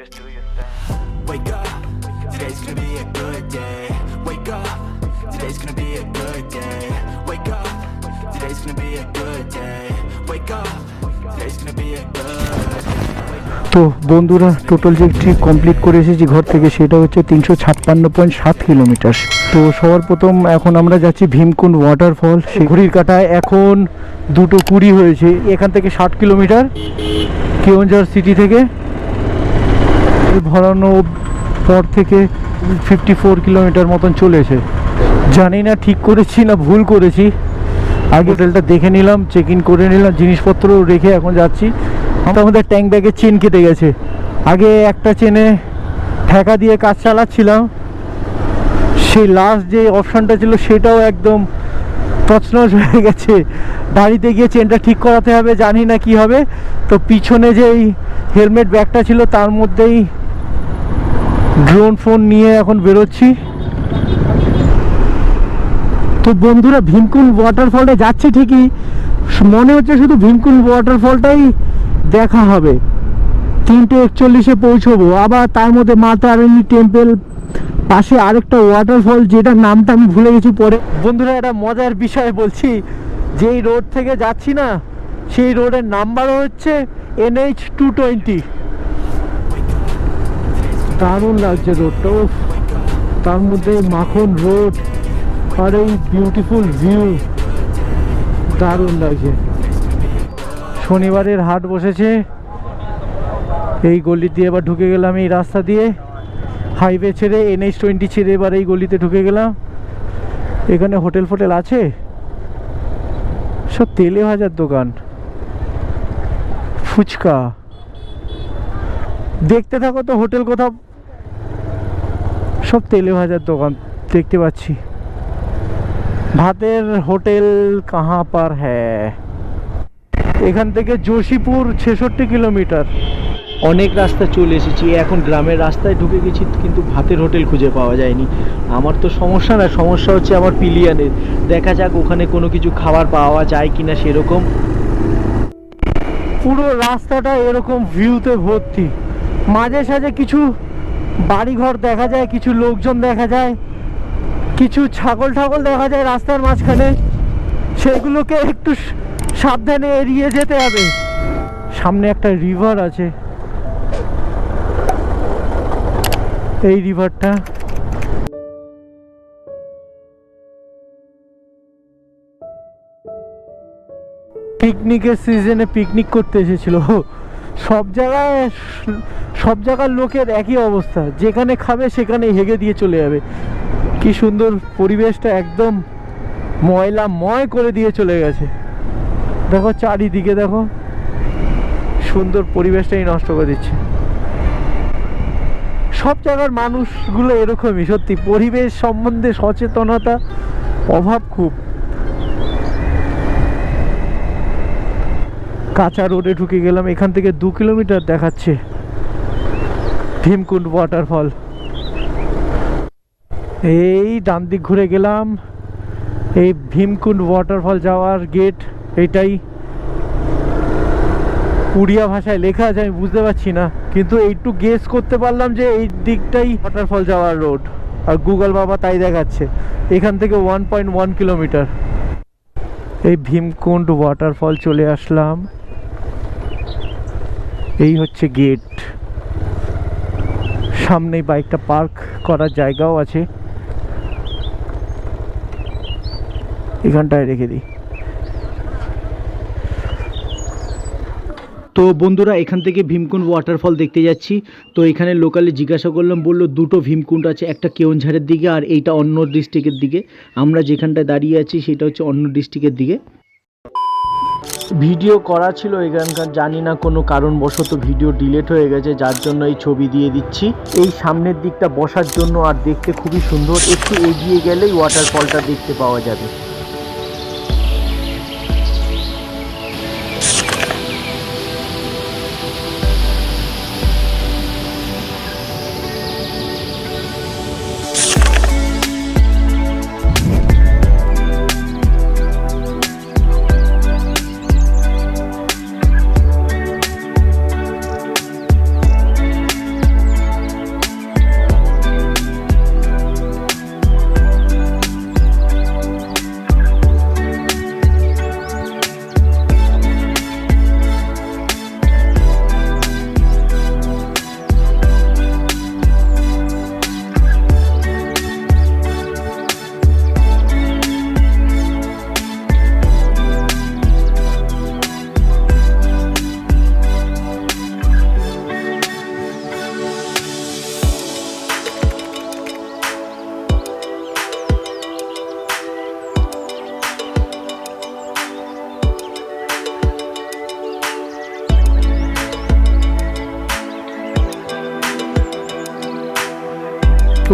just do your thing. Wake up, today's gonna be a good day. Wake up, today's gonna be a good day. Wake up, today's gonna be a good day. Wake up, today's gonna be a good day. তো বন্ধুরা total যে trip complete করে এসেছি ঘর থেকে সেটা হচ্ছে 356.7 kilometre. তো সবার প্রথম এখন আমরা যাচ্ছি ভীমকুণ্ড ওয়াটারফল। ঘড়ির কাঁটায় এখন 2:20 হয়েছে। এখান থেকে 60 কিলোমিটার কেওনঝাড় সিটি থেকে ভরানো পর থেকে 54 কিলোমিটার মতন চলেছে। জানি না ঠিক করেছি না ভুল করেছি। আগে হোটেলটা দেখে নিলাম, চেক ইন করে নিলাম, জিনিসপত্র রেখে এখন যাচ্ছি। আমাদের ট্যাঙ্ক ব্যাগের চেন কেটে গেছে। আগে একটা চেনে ঠেকা দিয়ে কাজ চালাচ্ছিলাম, সেই লাস্ট যে অপশানটা ছিল সেটাও একদম তছনছ হয়ে গেছে। বাড়িতে গিয়ে চেনটা ঠিক করাতে হবে, জানি না কি হবে। তো পিছনে যেই হেলমেট ব্যাগটা ছিল তার মধ্যেই ড্রোন ফোন নিয়ে এখন বেরোচ্ছি। তো বন্ধুরা ভীমকুণ্ড ওয়াটারফলটা যাচ্ছে ঠিকই, মনে হচ্ছে শুধু ভীমকুণ্ড ওয়াটারফলটাই দেখা হবে। 3:41 পৌঁছবো। আবার তার মধ্যে মা তারিণী টেম্পল, পাশে আরেকটা ওয়াটারফল যেটার নামটা আমি ভুলে গেছি পরে। বন্ধুরা একটা মজার বিষয় বলছি, যেই রোড থেকে যাচ্ছি না সেই রোডের নাম্বারও হচ্ছে NH 220। দারুণ লাগছে রোডটা, তার মধ্যে মাখন রোড আর এই বিউটিফুল ভিউ, দারুণ লাগছে। শনিবারের হাট বসেছে, এই গলি দিয়ে এবার ঢুকে গেলাম। এই রাস্তা দিয়ে হাইওয়ে ছেড়ে NH 20 ছেড়ে এবার এই গলিতে ঢুকে গেলাম। এখানে হোটেল ফোটেল আছে, সব তেলে ভাজার দোকান, ফুচকা। দেখতে থাকো তো হোটেল কোথাও, সব তেলে ভাজার দোকান দেখতে পাচ্ছি। ভাতের হোটেল কাহা পার হ্যাঁ। এখান থেকে যোশীপুর 66 কিলোমিটার। অনেক রাস্তা চলে এসেছি, এখন গ্রামের রাস্তায় ঢুকে গেছি, কিন্তু ভাতের হোটেল খুঁজে পাওয়া যায়নি। আমার তো সমস্যা না, সমস্যা হচ্ছে আমার পিলিয়ানের। দেখা যাক ওখানে কোনো কিছু খাবার পাওয়া যায় কিনা সেরকম। পুরো রাস্তাটা এরকম ভিউতে ভর্তি, মাঝে সাঝে কিছু বাড়িঘর দেখা যায়, কিছু লোকজন দেখা যায়, কিছু ছাগল ঠাগল দেখা যায় রাস্তার মাঝখানে। সেগুলোকে একটু সাবধানে এড়িয়ে যেতে হবে। সামনে একটা রিভার আছে, এই রিভারটা পিকনিকের সিজনে পিকনিক করতে এসেছিল। সব জায়গার লোকের একই অবস্থা, যেখানে খাবে সেখানে হেগে দিয়ে চলে যাবে। কি সুন্দর পরিবেশটা, একদম ময়লাময় করে দিয়ে চলে গেছে। দেখো চারিদিকে, দেখো সুন্দর পরিবেশটাই নষ্ট করে দিচ্ছে। সব জায়গার মানুষগুলো এরকমই, সত্যি পরিবেশ সম্বন্ধে সচেতনতা অভাব খুব। কাঁচা রোডে ঢুকে গেলাম। এখান থেকে 2 কিলোমিটার দেখাচ্ছে ভীমকুণ্ড ওয়াটারফল। এই ডান দিক ঘুরে গেলাম, এই ভীমকুণ্ড ওয়াটারফল যাওয়ার গেট এইটাই। উড়িয়া ভাষায় লেখা আছে, আমি বুঝতে পারছি না, কিন্তু এইটু গেস করতে পারলাম যে এই দিকটাই ওয়াটারফল যাওয়ার রোড। আর গুগল বাবা তাই দেখাচ্ছে। এখান থেকে 1.1 কিলোমিটার। এই ভীমকুণ্ড ওয়াটারফল চলে আসলাম, এই হচ্ছে গেট। সামনেই বাইকটা পার্ক করার জায়গাও আছে, এখানটায় রেখে দিই। তো বন্ধুরা এখান থেকে ভীমকুণ্ড ওয়াটারফল দেখতে যাচ্ছি। তো এখানে লোকালে জিজ্ঞাসা করলাম, বললো দুটো ভীমকুণ্ড আছে, একটা কেওনঝাড়ের দিকে আর এইটা অন্য ডিস্ট্রিক্টের দিকে। আমরা যেখানটায় দাঁড়িয়ে আছি সেটা হচ্ছে অন্য ডিস্ট্রিক্টের দিকে। ভিডিও করা ছিল এখানকার, জানি না কোনো কারণবশত ভিডিও ডিলিট হয়ে গেছে, যার জন্য এই ছবি দিয়ে দিচ্ছি। এই সামনের দিকটা বসার জন্য, আর দেখতে খুবই সুন্দর। একটু এগিয়ে গেলেই ওয়াটারফলটা দেখতে পাওয়া যাবে।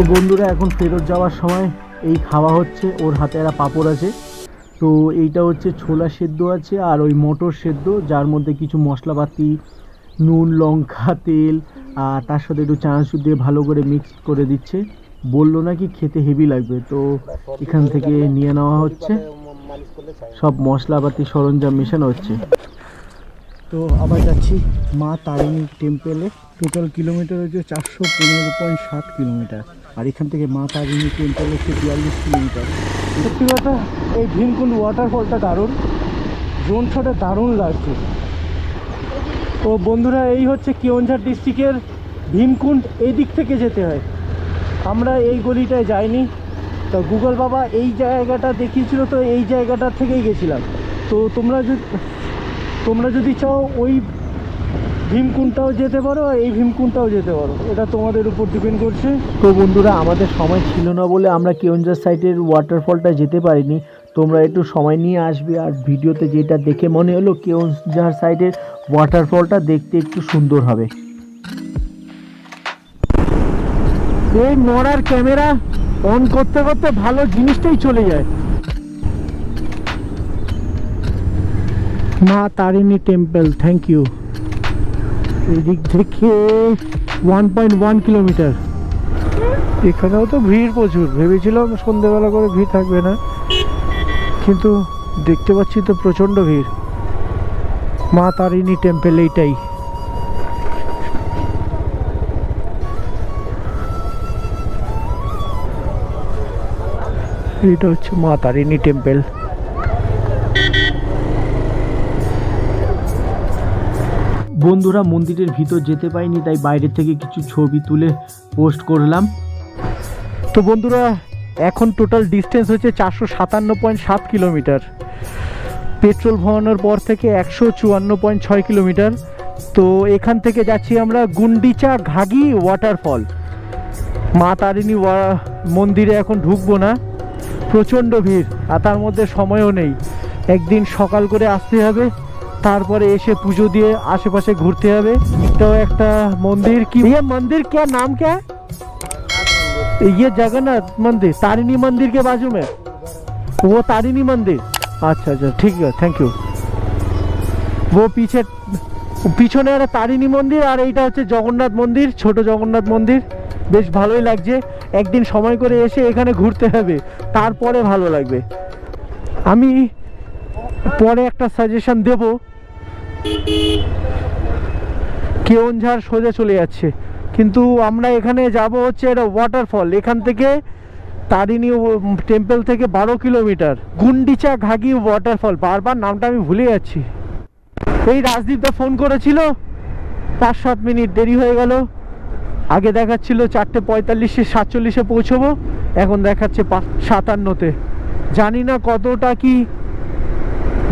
তো বন্ধুরা এখন ফেরত যাওয়ার সময় এই খাওয়া হচ্ছে, ওর হাতে একটা পাঁপড় আছে। তো এইটা হচ্ছে ছোলা সেদ্ধ আছে আর ওই মটর সেদ্ধ, যার মধ্যে কিছু মশলাপাতি, নুন, লঙ্কা, তেল আর তার সাথে একটু চানাচুর দিয়ে ভালো করে মিক্স করে দিচ্ছে। বললো নাকি খেতে হেভি লাগবে, তো এখান থেকে নিয়ে নেওয়া হচ্ছে, সব মশলাপাতি সরঞ্জাম মেশানো হচ্ছে। তো আবার যাচ্ছি মা তারিণী টেম্পেলে। টোটাল কিলোমিটার হচ্ছে 415.7 কিলোমিটার, আর এখান থেকে মা তারিণী টেম্পেল হচ্ছে 42 কিলোমিটার। সত্যি কথা এই ভীমকুণ্ড ওয়াটারফলটা দারুণ, ড্রোন শটে দারুণ লাগছে। তো বন্ধুরা এই হচ্ছে কেওনঝাড় ডিস্ট্রিক্টের ভীমকুণ্ড, এই দিক থেকে যেতে হয়, আমরা এই গলিটায় যাইনি। তো গুগল বাবা এই জায়গাটা দেখিয়েছিল, তো এই জায়গাটার থেকেই গেছিলাম। তো তোমরা যদি চাও ওই ভীমকুণ্ডটাও যেতে পারো, এই ভীমকুণ্ডটাও যেতে পারো, এটা তোমাদের উপর ডিপেন্ড করছে। তো বন্ধুরা আমাদের সময় ছিল না বলে আমরা কেওনঝাড় সাইডের ওয়াটারফলটা যেতে পারিনি। তোমরা একটু সময় নিয়ে আসবে, আর ভিডিওতে যেটা দেখে মনে হলো কেওনঝাড় সাইডের ওয়াটারফলটা দেখতে একটু সুন্দর হবে। এই মরার ক্যামেরা অন করতে করতে ভালো জিনিসটাই চলে যায়। মা তারিণী টেম্পল, থ্যাংক ইউ। এদিক থেকে 1.1 কিলোমিটার। এখানেও তো ভিড় প্রচুর, ভেবেছিলাম সন্ধ্যেবেলা করে ভিড় থাকবে না, কিন্তু দেখতে পাচ্ছি তো প্রচণ্ড ভিড়। মা তারিণী টেম্পল এইটাই। এটা হচ্ছে মা তারিণী টেম্পল। বন্ধুরা মন্দিরের ভিতর যেতে পাইনি, তাই বাইরে থেকে কিছু ছবি তুলে পোস্ট করলাম। তো বন্ধুরা এখন টোটাল ডিস্টেন্স হচ্ছে 457.7 কিলোমিটার। পেট্রোল ভরানোর পর থেকে 154.6 কিলোমিটার। তো এখান থেকে যাচ্ছি আমরা গুন্ডিচা ঘাগি ওয়াটারফল। মা তারিণী মন্দিরে এখন ঢুকবো না, প্রচণ্ড ভিড়, আর তার মধ্যে সময়ও নেই। একদিন সকাল করে আসতে হবে, তারপরে এসে পুজো দিয়ে আশেপাশে ঘুরতে হবে। এটাও একটা মন্দির। কি ये मंदिर क्या नाम क्या है? ये जगन्नाथ मंदिर तारिणी मंदिर के बाजू में, वो तारिणी मंदिर। अच्छा अच्छा ठीक है, थैंक यू। वो পিছনে একটা তারিণী মন্দির, আর এইটা হচ্ছে জগন্নাথ মন্দির, ছোট জগন্নাথ মন্দির। বেশ ভালোই লাগছে, একদিন সময় করে এসে এখানে ঘুরতে হবে, তারপরে ভালো লাগবে। আমি পরে একটা সাজেশন দেব। কেওনঝাড় সোজা চলে যাচ্ছে, কিন্তু আমরা এখানে যাব হচ্ছে এটা ওয়াটারফল। এখান থেকে তারিণী টেম্পল থেকে 12 কিলোমিটার, গুন্ডিচা ঘাগি ওয়াটারফল। বারবার নামটা আমি ভুলে যাচ্ছি। এই রাজদীপদা ফোন করেছিল, 5-7 মিনিট দেরি হয়ে গেল। আগে দেখাচ্ছিল 4:45, 47 পৌঁছবো, এখন দেখাচ্ছে 57-তে। জানি না কতটা কি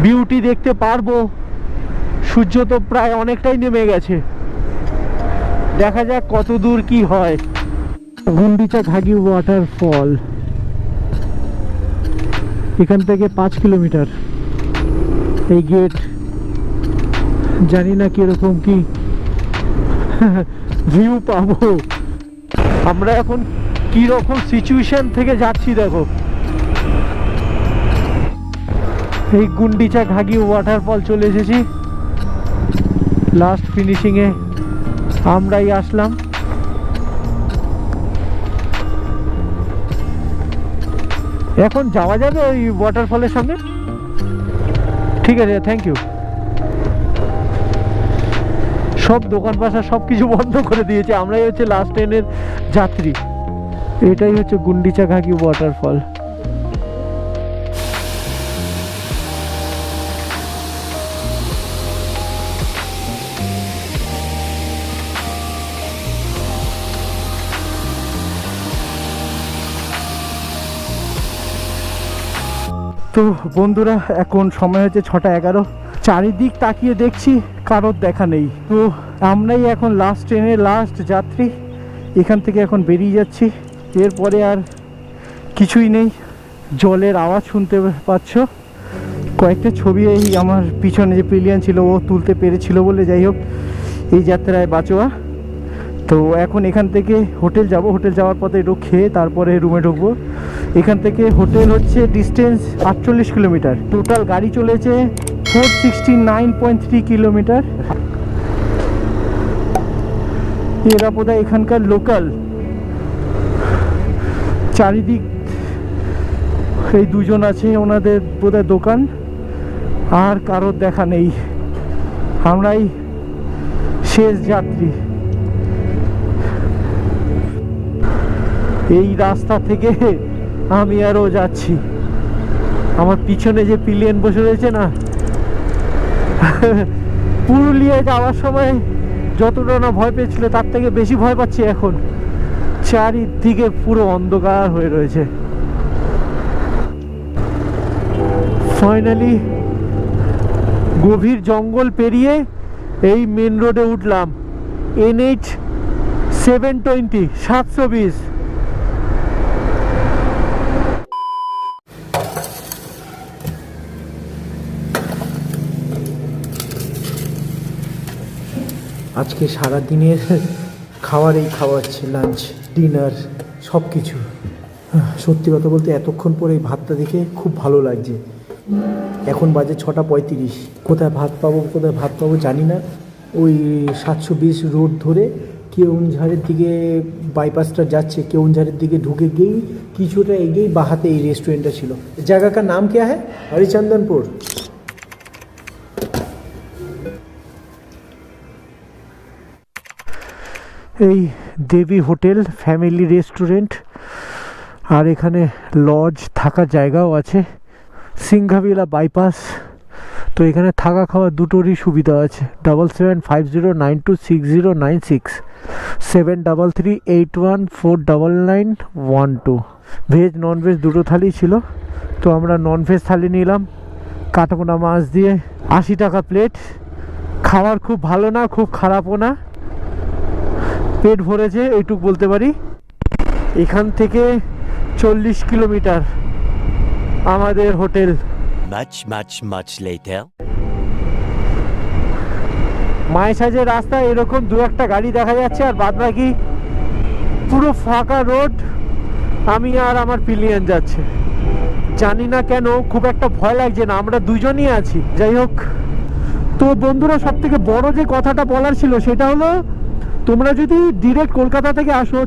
বিউটি দেখতে পারবো, সূর্য তো প্রায় অনেকটাই নেমে গেছে, দেখা যাক কত দূর কি হয়। গুন্ডিচা ঘাগি ওয়াটারফল এখান থেকে 5 কিলোমিটার। এই গেট, জানি না কিরকম কি ভিউ পাবো। আমরা এখন কি রকম সিচুয়েশন থেকে যাচ্ছি দেখো। এই গুন্ডিচা ঘাগি ওয়াটারফল চলে এসেছি, লাস্ট ফিনিশিংয়ে আমরাই আসলাম। এখন যাওয়া যাবে ওই ওয়াটারফলের সামনে? ঠিক আছে, থ্যাংক ইউ। সব দোকান পাশা সব কিছু বন্ধ করে দিয়েছে, আমরাই হচ্ছে লাস্ট ট্রেনের যাত্রী। এটাই হচ্ছে গুন্ডিচা ঘাগি ওয়াটারফল। তো বন্ধুরা এখন সময় হচ্ছে 6:11। চারিদিক তাকিয়ে দেখছি কারোর দেখা নেই। তো আমরাই এখন লাস্ট ট্রেনের লাস্ট যাত্রী, এখান থেকে এখন বেরিয়ে যাচ্ছি। এরপরে আর কিছুই নেই। জলের আওয়াজ শুনতে পাচ্ছ, কয়েকটা ছবি এই আমার পিছনে যে প্রিলিয়ান ছিল ও তুলতে পেরেছিল বলে, যাই হোক এই যাত্রায় বাঁচোয়া। তো এখন এখান থেকে হোটেল যাব, হোটেল যাওয়ার পথে একটু খেয়ে তারপরে রুমে ঢুকবো। এখান থেকে হোটেল হচ্ছে ডিস্টেন্স 48 কিলোমিটার, টোটাল গাড়ি চলেছে 469.3 কিলোমিটার। এরা বোধহয় এখানকার লোকাল। চারিদিক এই দুজন আছে, ওনাদের বোধহয় দোকান, আর কারোর দেখা নেই। আমরাই শেষ যাত্রী। এই রাস্তা থেকে আমি আরও যাচ্ছি। আমার পিছনে যে পিলিয়ন বসে রয়েছে না, পুরুলিয়ায় যাওয়ার সময় যতটা না ভয় পেয়েছিল তার থেকে বেশি ভয় পাচ্ছি এখন। চারিদিকে পুরো অন্ধকার হয়ে রয়েছে। ফাইনালি গভীর জঙ্গল পেরিয়ে এই মেন রোডে উঠলাম, NH 720। আজকে সারাদিনের খাওয়ারেই খাওয়াচ্ছে, লাঞ্চ ডিনার সব কিছু। সত্যি কথা বলতে এতক্ষণ পরে এই ভাতটা দেখে খুব ভালো লাগছে। এখন বাজে 6:35। কোথায় ভাত পাবো জানি না। ওই 720 রোড ধরে কেউনঝাড়ের দিকে বাইপাসটা যাচ্ছে, কেউনঝাড়ের দিকে ঢুকে গিয়েই কিছুটা এগিয়েই বাহাতে এই রেস্টুরেন্টটা ছিল। জায়গা কা নাম क्या है? হরিচন্দনপুর। এই দেবী হোটেল ফ্যামিলি রেস্টুরেন্ট, আর এখানে লজ থাকার জায়গাও আছে। সিংঘাবিলা বাইপাস। তো এখানে থাকা খাওয়া দুটোরই সুবিধা আছে। 7750926096, 7338149912। ভেজ নন ভেজ দুটো থালি ছিল, তো আমরা নন ভেজ থালি নিলাম কাটাপোনা মাছ দিয়ে। 80 টাকা প্লেট। খাবার খুব ভালো না, খুব খারাপও না, পেট ভরেছে এইটুক বলতে পারি। এখান থেকে 40 কিলোমিটার আমাদের হোটেল। much later. মায়েসাজের রাস্তা এরকম দু একটা গাড়ি দেখা যাচ্ছে, আর বাদ বাকি পুরো ফাঁকা রোড। আমি আর আমার পিলিয়ন যাচ্ছে। জানি না কেন খুব একটা ভয় লাগছে না, আমরা দুজনই আছি। যাই হোক, তো বন্ধুরা সব থেকে বড় যে কথাটা বলার ছিল সেটা হলো, তোমরা যদি ডিরেক্ট কলকাতা থেকে আসো,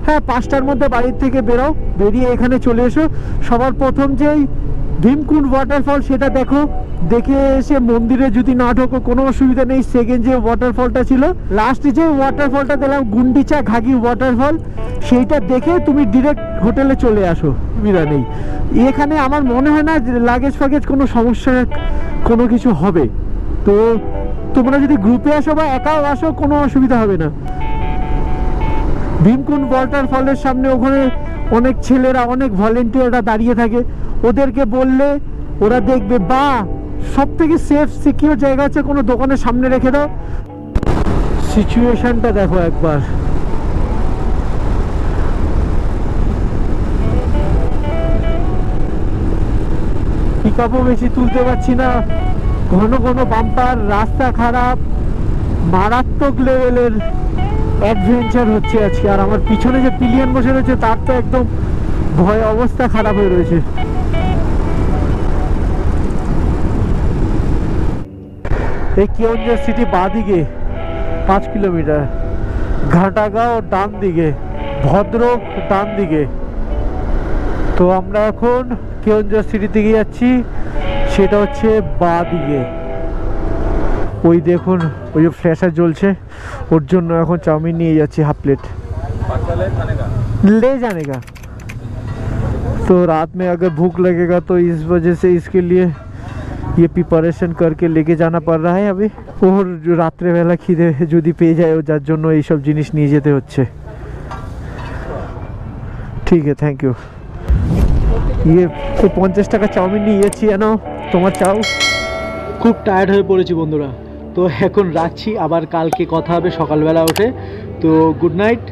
হ্যাঁ 5টার মধ্যে বাড়ির থেকে বেরো, বেরিয়ে এখানে চলে এসো। সবার প্রথম যেই ভীমকুণ্ড ওয়াটারফল সেটা দেখো, দেখে এসে মন্দিরে যদি না ঢোকো কোনো অসুবিধা নেই। সেকেন্ড যে ওয়াটারফলটা ছিল, লাস্টে যে ওয়াটারফলটা দিলাম গুন্ডিচা ঘাগি ওয়াটারফল, সেইটা দেখে তুমি ডিরেক্ট হোটেলে চলে আসো, অসুবিধা নেই। এখানে আমার মনে হয় না লাগেজ ফাগেজ কোনো সমস্যা কোনো কিছু হবে। তো তোমরা যদি গ্রুপে আসো বা একাও আসো কোনো অসুবিধা হবে না। ভীমকুণ্ড ওয়াটারফলের সামনে ওখানে অনেক ছেলেরা, অনেক ভলেন্টিয়াররা দাঁড়িয়ে থাকে, ওদেরকে বললে ওরা দেখবে। বা সব থেকে সেফ সিকিউর জায়গা আছে কোনো দোকানের সামনে রেখে দাও। সিচুয়েশনটা দেখো একবার। পিকআপও বেশি তুলতে পারছি না, ঘন ঘন বাম্পার, রাস্তা খারাপ, মারাত্মক লেভেলের অ্যাডভেঞ্চার হচ্ছে আজকে। আর আমার পিছনে যে পিলিয়ন বসে রয়েছে তার তো একদম ভয় অবস্থা খারাপ হয়ে রয়েছে। এই কেওনঝাড় সিটি বাঁদিকে 5 কিলোমিটার, ঘাটাগাঁও ডান দিকে, ভদ্রক ডান দিকে। তো আমরা এখন কেওনঝাড় সিটি দিকে যাচ্ছি, সেটা হচ্ছে বাঁ দিকে। ওই দেখুন ওই যে ফ্ল্যাশার জ্বলছে, ওর জন্য এখন চাউমিন নিয়ে যাচ্ছি हाफ प्लेट। ले जाने का। तो रात में अगर भूख लगेगा तो इस वजह से इसके लिए ये प्रिपारेशन करके लेके जाना पड़ रहा है अभी। और রাত্রে বেলা খিদে যদি পেয়ে যায়, যার জন্য এই সব জিনিস নিয়ে যেতে হচ্ছে। ঠিক আছে, থ্যাংক ইউ। ये 50 টাকা চাউমিন নিয়ে যাচ্ছি, জানো তোমার চাও। খুব টায়ার্ড হয়ে পড়েছি বন্ধুরা, তো এখন রাখছি, আবার কালকে কথা হবে সকালবেলা উঠে। তো গুড নাইট।